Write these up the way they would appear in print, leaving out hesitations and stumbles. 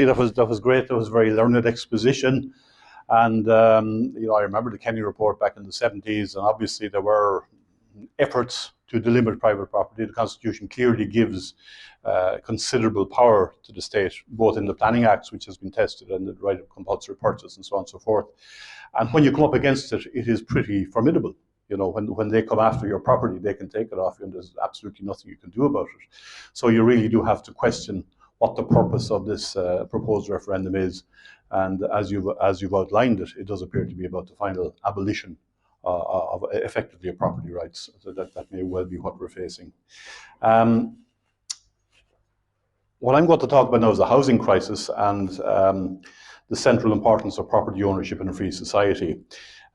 That was great. That was very learned exposition. And I remember the Kenny report back in the 70s, and obviously there were efforts to delimit private property. The Constitution clearly gives considerable power to the state, both in the Planning Acts, which has been tested, and the right of compulsory purchase, and so on and so forth. And when you come up against it, it is pretty formidable. When they come after your property, they can take it off you, and there's absolutely nothing you can do about it. So you really do have to question what the purpose of this proposed referendum is. And as you've outlined it, it does appear to be about the final abolition of effectively property rights. So that may well be what we're facing. What I'm going to talk about now is the housing crisis and the central importance of property ownership in a free society.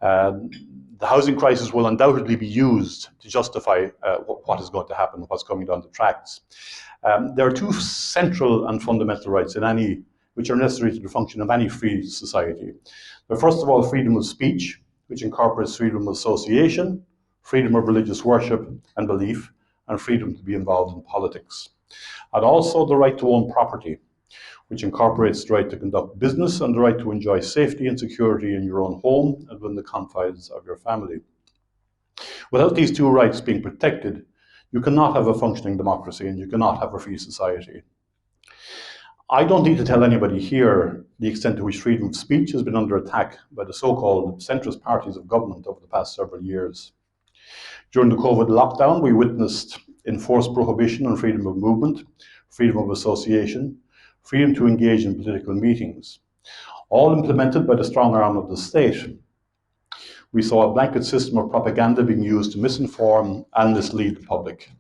The housing crisis will undoubtedly be used to justify what is going to happen, what's coming down the tracks. There are two central and fundamental rights which are necessary to the function of any free society. They're, first of all, freedom of speech, which incorporates freedom of association, freedom of religious worship and belief, and freedom to be involved in politics. And also the right to own property, which incorporates the right to conduct business and the right to enjoy safety and security in your own home and within the confines of your family. Without these two rights being protected, you cannot have a functioning democracy and you cannot have a free society. I don't need to tell anybody here the extent to which freedom of speech has been under attack by the so-called centrist parties of government over the past several years. During the COVID lockdown, we witnessed enforced prohibition on freedom of movement, freedom of association, freedom to engage in political meetings, all implemented by the strong arm of the state. We saw a blanket system of propaganda being used to misinform and mislead the public.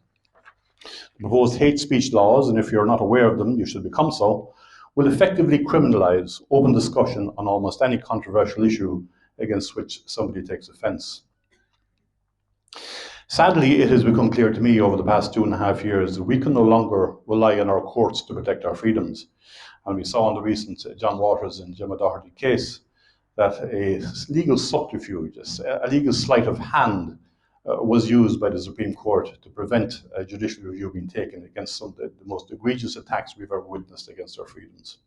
The proposed hate speech laws, and if you're not aware of them, you should become so, will effectively criminalise open discussion on almost any controversial issue against which somebody takes offence. Sadly, it has become clear to me over the past 2.5 years that we can no longer rely on our courts to protect our freedoms. And we saw in the recent John Waters and Gemma Doherty case that a legal subterfuge, a legal sleight of hand, was used by the Supreme Court to prevent a judicial review being taken against some of the most egregious attacks we've ever witnessed against our freedoms.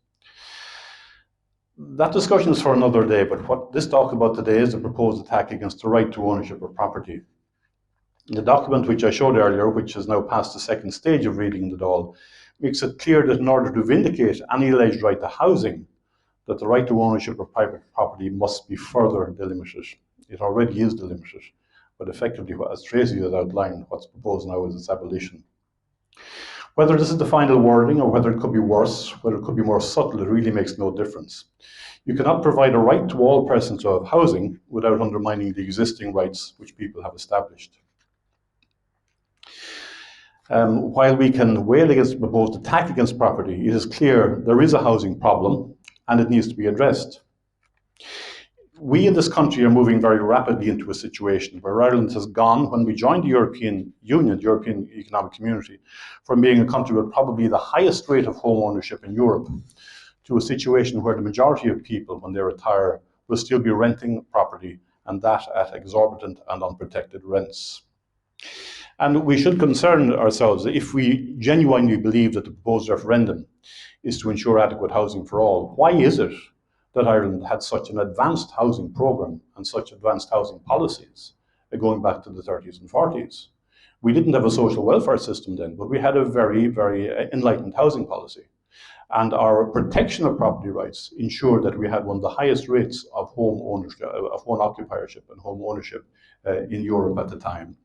That discussion is for another day, but what this talk about today is the proposed attack against the right to ownership of property. The document which I showed earlier, which has now passed the second stage of reading in the Dáil, makes it clear that in order to vindicate any alleged right to housing, that the right to ownership of private property must be further delimited. It already is delimited, but effectively, as Tracy has outlined, what's proposed now is its abolition. Whether this is the final wording or whether it could be worse, whether it could be more subtle, it really makes no difference. You cannot provide a right to all persons to have housing without undermining the existing rights which people have established. While we can wail against the proposed attack against property, it is clear there is a housing problem and it needs to be addressed. We in this country are moving very rapidly into a situation where Ireland has gone, when we joined the European Union, the European Economic Community, from being a country with probably the highest rate of home ownership in Europe to a situation where the majority of people, when they retire, will still be renting property, and that at exorbitant and unprotected rents. And we should concern ourselves if we genuinely believe that the proposed referendum is to ensure adequate housing for all. Why is it that Ireland had such an advanced housing programme and such advanced housing policies going back to the 30s and 40s? We didn't have a social welfare system then, but we had a very, very enlightened housing policy. And our protection of property rights ensured that we had one of the highest rates of home ownership, of home occupiership and home ownership in Europe at the time.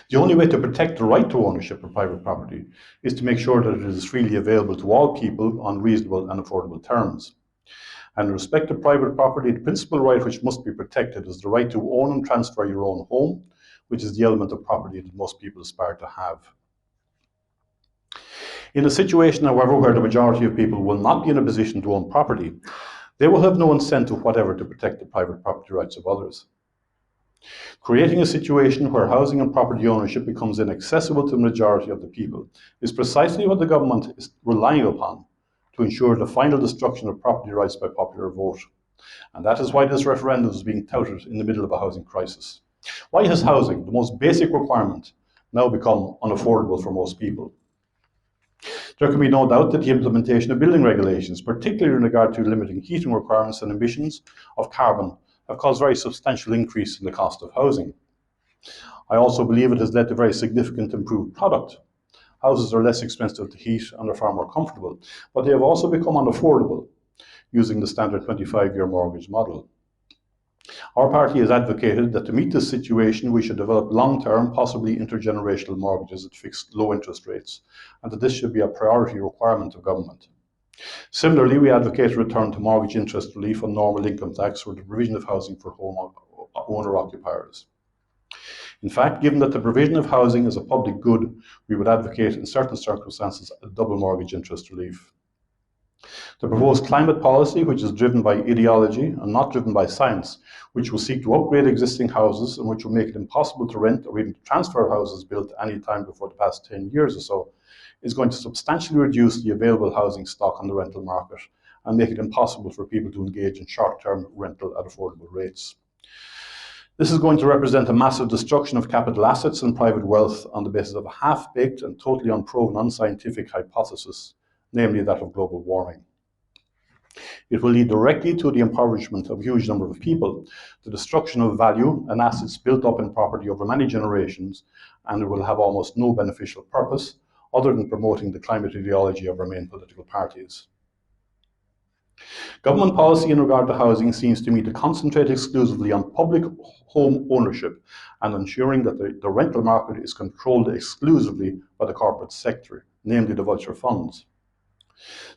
The only way to protect the right to ownership of private property is to make sure that it is freely available to all people on reasonable and affordable terms. And in respect to private property, the principal right which must be protected is the right to own and transfer your own home, which is the element of property that most people aspire to have. In a situation, however, where the majority of people will not be in a position to own property, they will have no incentive whatever to protect the private property rights of others. Creating a situation where housing and property ownership becomes inaccessible to the majority of the people is precisely what the government is relying upon to ensure the final destruction of property rights by popular vote. And that is why this referendum is being touted in the middle of a housing crisis. Why has housing, the most basic requirement, now become unaffordable for most people? There can be no doubt that the implementation of building regulations, particularly in regard to limiting heating requirements and emissions of carbon, have caused a very substantial increase in the cost of housing. I also believe it has led to very significant improved product. Houses are less expensive to heat and are far more comfortable, but they have also become unaffordable using the standard 25-year mortgage model. Our party has advocated that to meet this situation, we should develop long-term, possibly intergenerational mortgages at fixed low interest rates, and that this should be a priority requirement of government. Similarly, we advocate a return to mortgage interest relief on normal income tax for the provision of housing for home owner-occupiers. In fact, given that the provision of housing is a public good, we would advocate in certain circumstances a double mortgage interest relief. The proposed climate policy, which is driven by ideology and not driven by science, which will seek to upgrade existing houses and which will make it impossible to rent or even transfer houses built any time before the past 10 years or so, is going to substantially reduce the available housing stock on the rental market and make it impossible for people to engage in short-term rental at affordable rates. This is going to represent a massive destruction of capital assets and private wealth on the basis of a half-baked and totally unproven unscientific hypothesis, namely that of global warming. It will lead directly to the impoverishment of a huge number of people, the destruction of value and assets built up in property over many generations, and it will have almost no beneficial purpose other than promoting the climate ideology of our main political parties. Government policy in regard to housing seems to me to concentrate exclusively on public home ownership and ensuring that the rental market is controlled exclusively by the corporate sector, namely the vulture funds.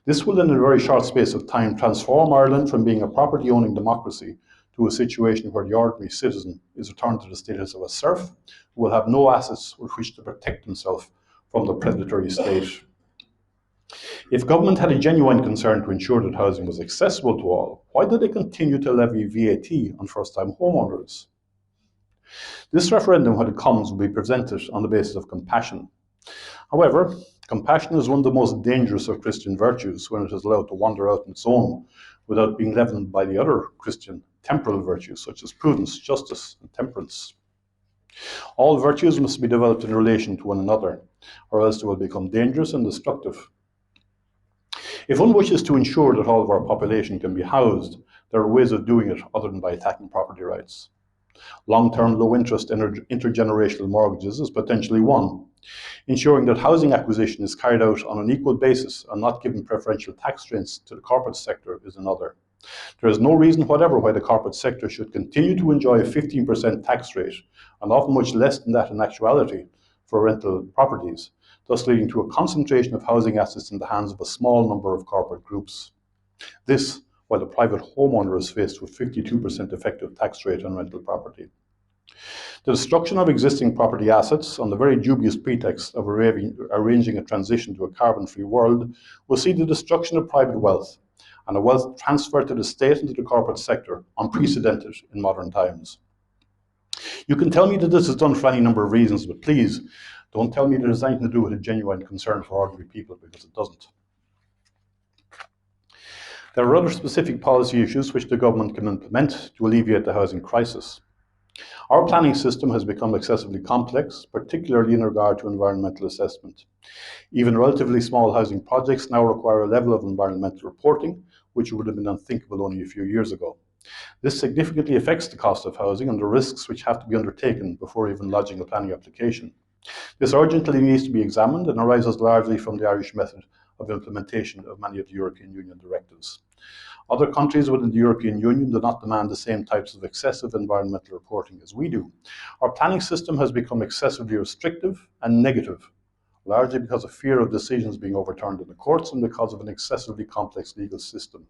This will in a very short space of time transform Ireland from being a property-owning democracy to a situation where the ordinary citizen is returned to the status of a serf who will have no assets with which to protect himself from the predatory state. If government had a genuine concern to ensure that housing was accessible to all, why did they continue to levy VAT on first-time homeowners? This referendum, when it comes, will be presented on the basis of compassion. However, compassion is one of the most dangerous of Christian virtues when it is allowed to wander out on its own without being leavened by the other Christian temporal virtues such as prudence, justice, and temperance. All virtues must be developed in relation to one another, or else they will become dangerous and destructive. If one wishes to ensure that all of our population can be housed, there are ways of doing it other than by attacking property rights. Long-term, low-interest intergenerational mortgages is potentially one. Ensuring that housing acquisition is carried out on an equal basis and not giving preferential tax rates to the corporate sector is another. There is no reason whatever why the corporate sector should continue to enjoy a 15% tax rate, and often much less than that in actuality, for rental properties, thus leading to a concentration of housing assets in the hands of a small number of corporate groups. This, while the private homeowner is faced with 52% effective tax rate on rental property. The destruction of existing property assets on the very dubious pretext of arranging a transition to a carbon-free world will see the destruction of private wealth and a wealth transferred to the state and to the corporate sector unprecedented in modern times. You can tell me that this is done for any number of reasons, but please don't tell me that it has anything to do with a genuine concern for ordinary people, because it doesn't. There are other specific policy issues which the government can implement to alleviate the housing crisis. Our planning system has become excessively complex, particularly in regard to environmental assessment. Even relatively small housing projects now require a level of environmental reporting, which would have been unthinkable only a few years ago. This significantly affects the cost of housing and the risks which have to be undertaken before even lodging a planning application. This urgently needs to be examined and arises largely from the Irish method of implementation of many of the European Union directives. Other countries within the European Union do not demand the same types of excessive environmental reporting as we do. Our planning system has become excessively restrictive and negative, largely because of fear of decisions being overturned in the courts and because of an excessively complex legal system.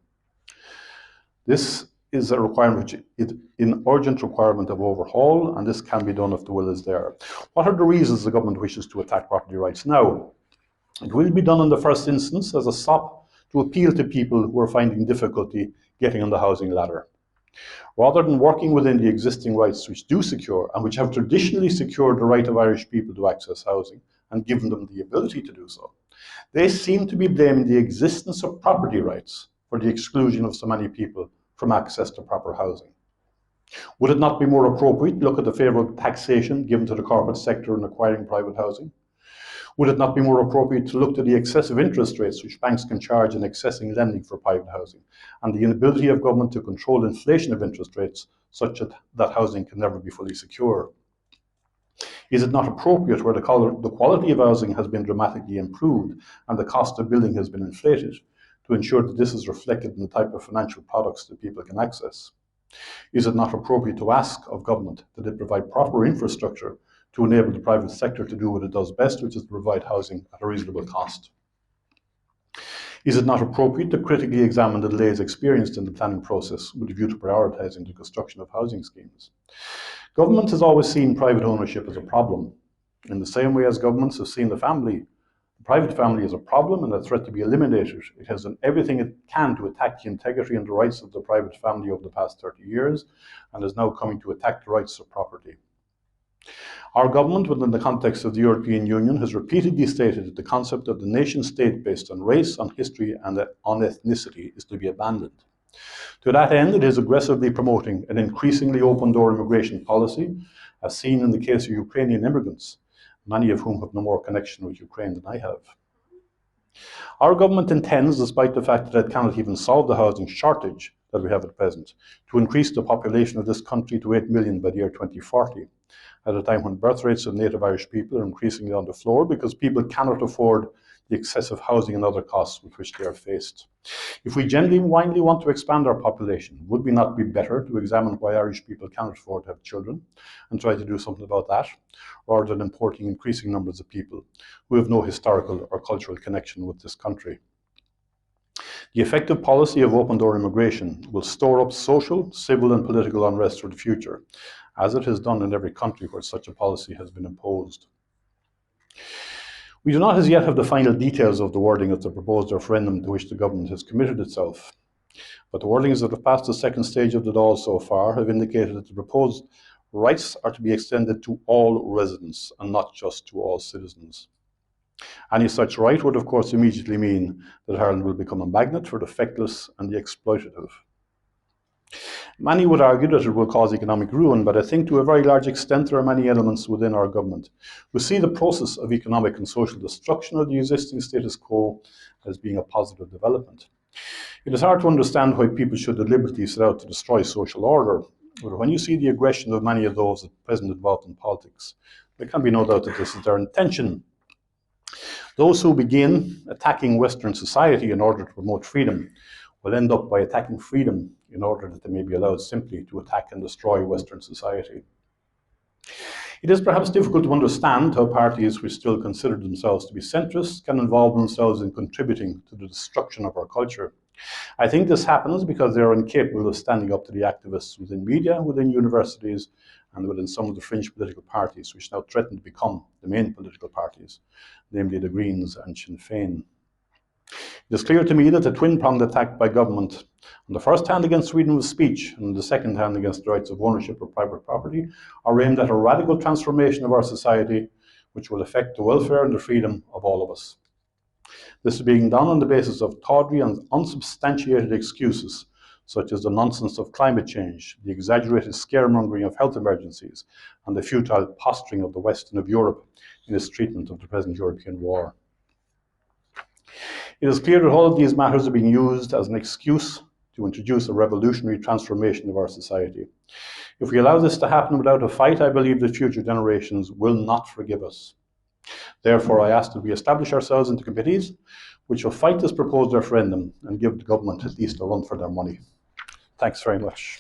This is a requirement which is an urgent requirement of overhaul, and this can be done if the will is there. What are the reasons the government wishes to attack property rights now? It will be done in the first instance as a sop to appeal to people who are finding difficulty getting on the housing ladder. Rather than working within the existing rights which do secure and which have traditionally secured the right of Irish people to access housing and given them the ability to do so, they seem to be blaming the existence of property rights for the exclusion of so many people from access to proper housing. Would it not be more appropriate to look at the favourable taxation given to the corporate sector in acquiring private housing? Would it not be more appropriate to look to the excessive interest rates which banks can charge in accessing lending for private housing, and the inability of government to control inflation of interest rates such that housing can never be fully secure? Is it not appropriate where the quality of housing has been dramatically improved and the cost of building has been inflated, to ensure that this is reflected in the type of financial products that people can access? Is it not appropriate to ask of government that it provide proper infrastructure to enable the private sector to do what it does best, which is to provide housing at a reasonable cost? Is it not appropriate to critically examine the delays experienced in the planning process with a view to prioritising the construction of housing schemes? Government has always seen private ownership as a problem, in the same way as governments have seen the private family as a problem and a threat to be eliminated. It has done everything it can to attack the integrity and the rights of the private family over the past 30 years, and is now coming to attack the rights of property. Our government, within the context of the European Union, has repeatedly stated that the concept of the nation-state based on race, on history, and on ethnicity is to be abandoned. To that end, it is aggressively promoting an increasingly open-door immigration policy, as seen in the case of Ukrainian immigrants, many of whom have no more connection with Ukraine than I have. Our government intends, despite the fact that it cannot even solve the housing shortage that we have at present, to increase the population of this country to 8 million by the year 2040, at a time when birth rates of native Irish people are increasingly on the floor because people cannot afford the excessive housing and other costs with which they are faced. If we genuinely want to expand our population, would we not be better to examine why Irish people cannot afford to have children and try to do something about that, rather than importing increasing numbers of people who have no historical or cultural connection with this country? The effective policy of open-door immigration will store up social, civil and political unrest for the future, as it has done in every country where such a policy has been imposed. We do not as yet have the final details of the wording of the proposed referendum to which the government has committed itself, but the wordings that have passed the second stage of the Dáil so far have indicated that the proposed rights are to be extended to all residents and not just to all citizens. Any such right would, of course, immediately mean that Ireland will become a magnet for the feckless and the exploitative. Many would argue that it will cause economic ruin, but I think to a very large extent there are many elements within our government who see the process of economic and social destruction of the existing status quo as being a positive development. It is hard to understand why people should deliberately set out to destroy social order, but when you see the aggression of many of those at present involved in politics, there can be no doubt that this is their intention. Those who begin attacking Western society in order to promote freedom will end up by attacking freedom in order that they may be allowed simply to attack and destroy Western society. It is perhaps difficult to understand how parties which still consider themselves to be centrist can involve themselves in contributing to the destruction of our culture. I think this happens because they are incapable of standing up to the activists within media, within universities, and within some of the fringe political parties which now threaten to become the main political parties, namely the Greens and Sinn Féin. It is clear to me that the twin-pronged attack by government, on the first hand against freedom of speech and on the second hand against the rights of ownership of private property, are aimed at a radical transformation of our society which will affect the welfare and the freedom of all of us. This is being done on the basis of tawdry and unsubstantiated excuses, such as the nonsense of climate change, the exaggerated scaremongering of health emergencies, and the futile posturing of the West and of Europe in its treatment of the present European war. It is clear that all of these matters are being used as an excuse to introduce a revolutionary transformation of our society. If we allow this to happen without a fight, I believe that future generations will not forgive us. Therefore, I ask that we establish ourselves into committees which will fight this proposed referendum and give the government at least a run for their money. Thanks very much.